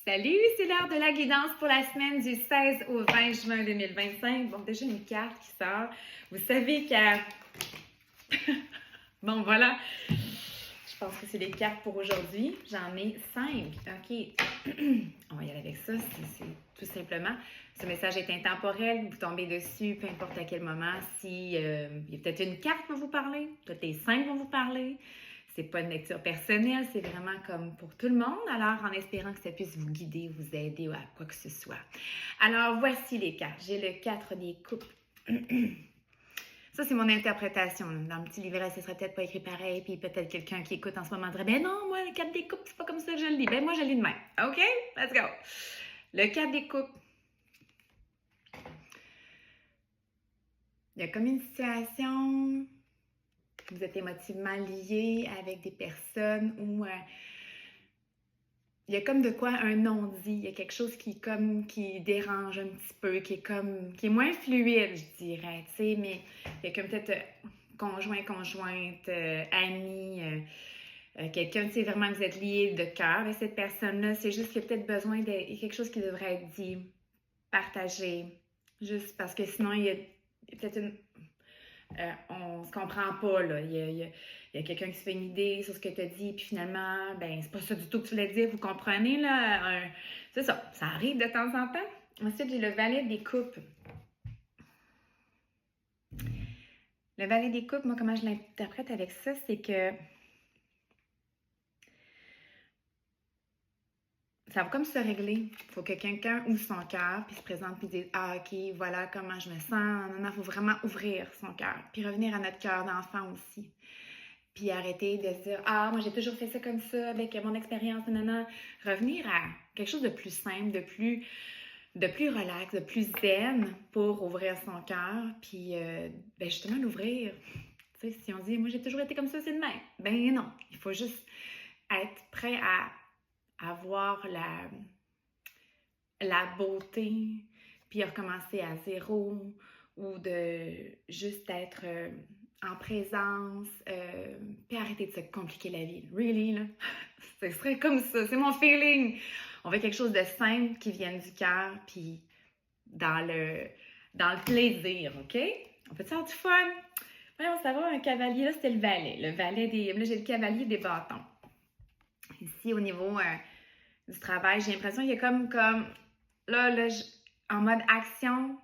Salut, c'est l'heure de la guidance pour la semaine du 16 au 20 juin 2025. Bon, déjà une carte qui sort. Vous savez que... Bon, voilà. Je pense que c'est les cartes pour aujourd'hui. J'en ai 5. OK. On va y aller avec ça. C'est tout simplement. Ce message est intemporel. Vous tombez dessus, peu importe à quel moment. Si il y a peut-être une carte qui va vous parler, peut-être les 5 vont vous parler. C'est pas une lecture personnelle, c'est vraiment comme pour tout le monde. Alors, en espérant que ça puisse vous guider, vous aider ou à quoi que ce soit. Alors, voici les cartes. J'ai le 4 des coupes. Ça, c'est mon interprétation. Dans le petit livret, ce serait peut-être pas écrit pareil, puis peut-être quelqu'un qui écoute en ce moment dirait « Ben non, moi, le 4 des coupes, c'est pas comme ça que je le lis. Ben moi, je le lis de même. OK? Let's go! Le 4 des coupes. Il y a comme une situation... Vous êtes émotivement lié avec des personnes où il y a comme de quoi un non-dit, il y a quelque chose qui dérange un petit peu, qui est moins fluide, je dirais, tu sais, mais il y a comme peut-être conjoint, conjointe, ami, quelqu'un, tu sais, vraiment vous êtes lié de cœur avec cette personne-là, c'est juste qu'il y a peut-être besoin de quelque chose qui devrait être dit, partagé, juste parce que sinon il y a peut-être une... on se comprend pas, là. Il y a quelqu'un qui se fait une idée sur ce que tu as dit, puis finalement, ben, c'est pas ça du tout que tu voulais dire, vous comprenez, là? C'est ça, ça arrive de temps en temps. Ensuite, j'ai le valet des coupes. Le valet des coupes, moi, comment je l'interprète avec ça, c'est que ça va comme se régler. Il faut que quelqu'un ouvre son cœur, puis se présente, puis dise « Ah, OK, voilà comment je me sens. » Il faut vraiment ouvrir son cœur, puis revenir à notre cœur d'enfant aussi. Puis arrêter de se dire « Ah, moi j'ai toujours fait ça comme ça avec mon expérience, nanana. » Revenir à quelque chose de plus simple, de plus relax, de plus zen pour ouvrir son cœur. Puis ben justement l'ouvrir. Tu sais, si on dit « Moi j'ai toujours été comme ça, c'est de même. » Ben non, il faut juste être prêt à avoir la beauté, puis recommencer à zéro, ou de juste être en présence, puis arrêter de se compliquer la vie. Really, là? Ce serait comme ça, c'est mon feeling. On veut quelque chose de simple qui vienne du cœur, puis dans le plaisir, OK? On peut avoir du fun? Voyons, ça va, un cavalier, là, c'était le valet. Le valet des... Là, j'ai le cavalier des bâtons. Ici, au niveau du travail, j'ai l'impression qu'il y a comme là, en mode action,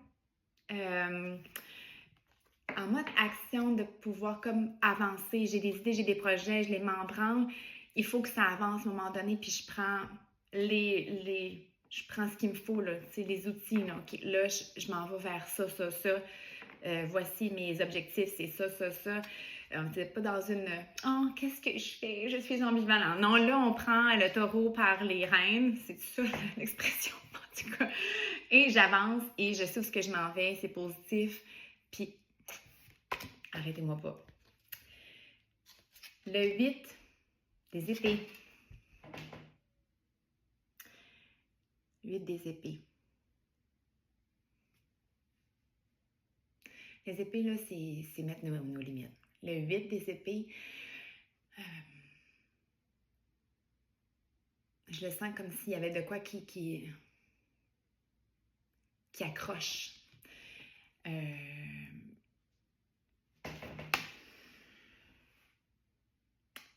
de pouvoir comme avancer. J'ai des idées, j'ai des projets, je les m'embranle. Il faut que ça avance à un moment donné, puis je prends je prends ce qu'il me faut, là, les outils. Là, okay, là je m'en vais vers ça. Voici mes objectifs, c'est ça. On n'était pas dans une « Oh, qu'est-ce que je fais? Je suis ambivalent. » Non, là, on prend le taureau par les rênes. C'est ça l'expression, en tout cas. Et j'avance et je sais où ce que je m'en vais. C'est positif. Puis, arrêtez-moi pas. Le 8 des épées. 8 des épées. Les épées, là, c'est mettre nos limites. Le 8 des épées, je le sens comme s'il y avait de quoi qui accroche. Il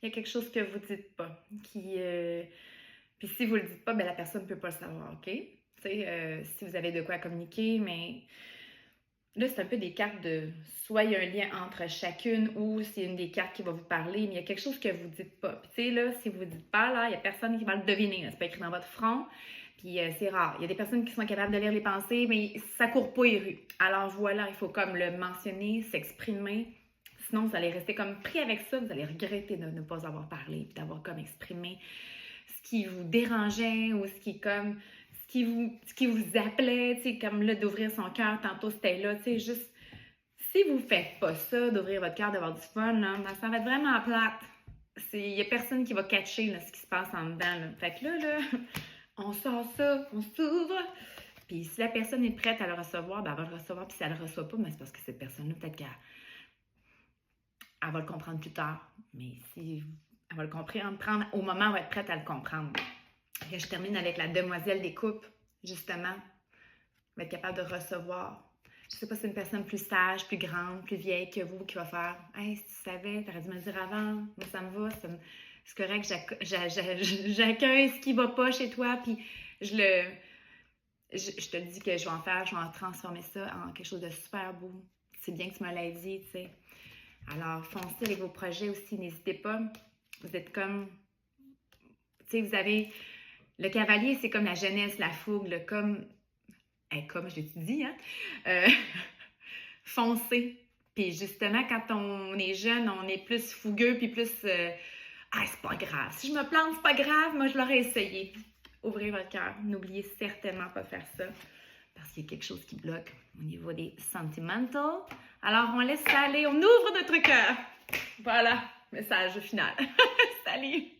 y a quelque chose que vous ne dites pas. Puis si vous ne le dites pas, ben la personne ne peut pas le savoir, OK? Si vous avez de quoi communiquer, mais là, c'est un peu des cartes de... Soit il y a un lien entre chacune ou c'est une des cartes qui va vous parler, mais il y a quelque chose que vous ne dites pas. Puis tu sais, là, si vous ne dites pas, là, il n'y a personne qui va le deviner. C'est pas écrit dans votre front. Puis c'est rare. Il y a des personnes qui sont capables de lire les pensées, mais ça ne court pas les rues. Alors voilà, il faut comme le mentionner, s'exprimer. Sinon, vous allez rester comme pris avec ça. Vous allez regretter de ne pas avoir parlé, puis d'avoir comme exprimé ce qui vous dérangeait ou ce qui vous appelait, tu sais, comme là, d'ouvrir son cœur, tantôt c'était là, tu sais, juste, si vous ne faites pas ça, d'ouvrir votre cœur, d'avoir du fun, là, ça va être vraiment plate. Il n'y a personne qui va catcher là, ce qui se passe en dedans, là. Fait que là, on sort ça, on s'ouvre, puis si la personne est prête à le recevoir, ben elle va le recevoir, puis si elle ne le reçoit pas, ben c'est parce que cette personne-là, peut-être qu'elle va le comprendre plus tard, mais si elle va le comprendre au moment où elle va être prête à le comprendre. Et je termine avec la demoiselle des coupes, justement. Va être capable de recevoir. Je sais pas si c'est une personne plus sage, plus grande, plus vieille que vous qui va faire « Hey, si tu savais, t'aurais dû me le dire avant. Moi, ça me va. C'est correct, j'accueille ce qui va pas chez toi. » Puis je te dis que je vais en transformer ça en quelque chose de super beau. C'est bien que tu me l'aies dit, tu sais. Alors, foncez avec vos projets aussi. N'hésitez pas. Vous êtes comme... Tu sais, vous avez... Le cavalier, c'est comme la jeunesse, la fougue, comme je l'ai dit, hein? Foncez. Puis justement, quand on est jeune, on est plus fougueux, puis plus c'est pas grave. Si je me plante, c'est pas grave, moi je l'aurais essayé. Ouvrez votre cœur. N'oubliez certainement pas de faire ça. Parce qu'il y a quelque chose qui bloque au niveau des sentimentals. Alors, on laisse ça aller, on ouvre notre cœur. Voilà, message final. Salut!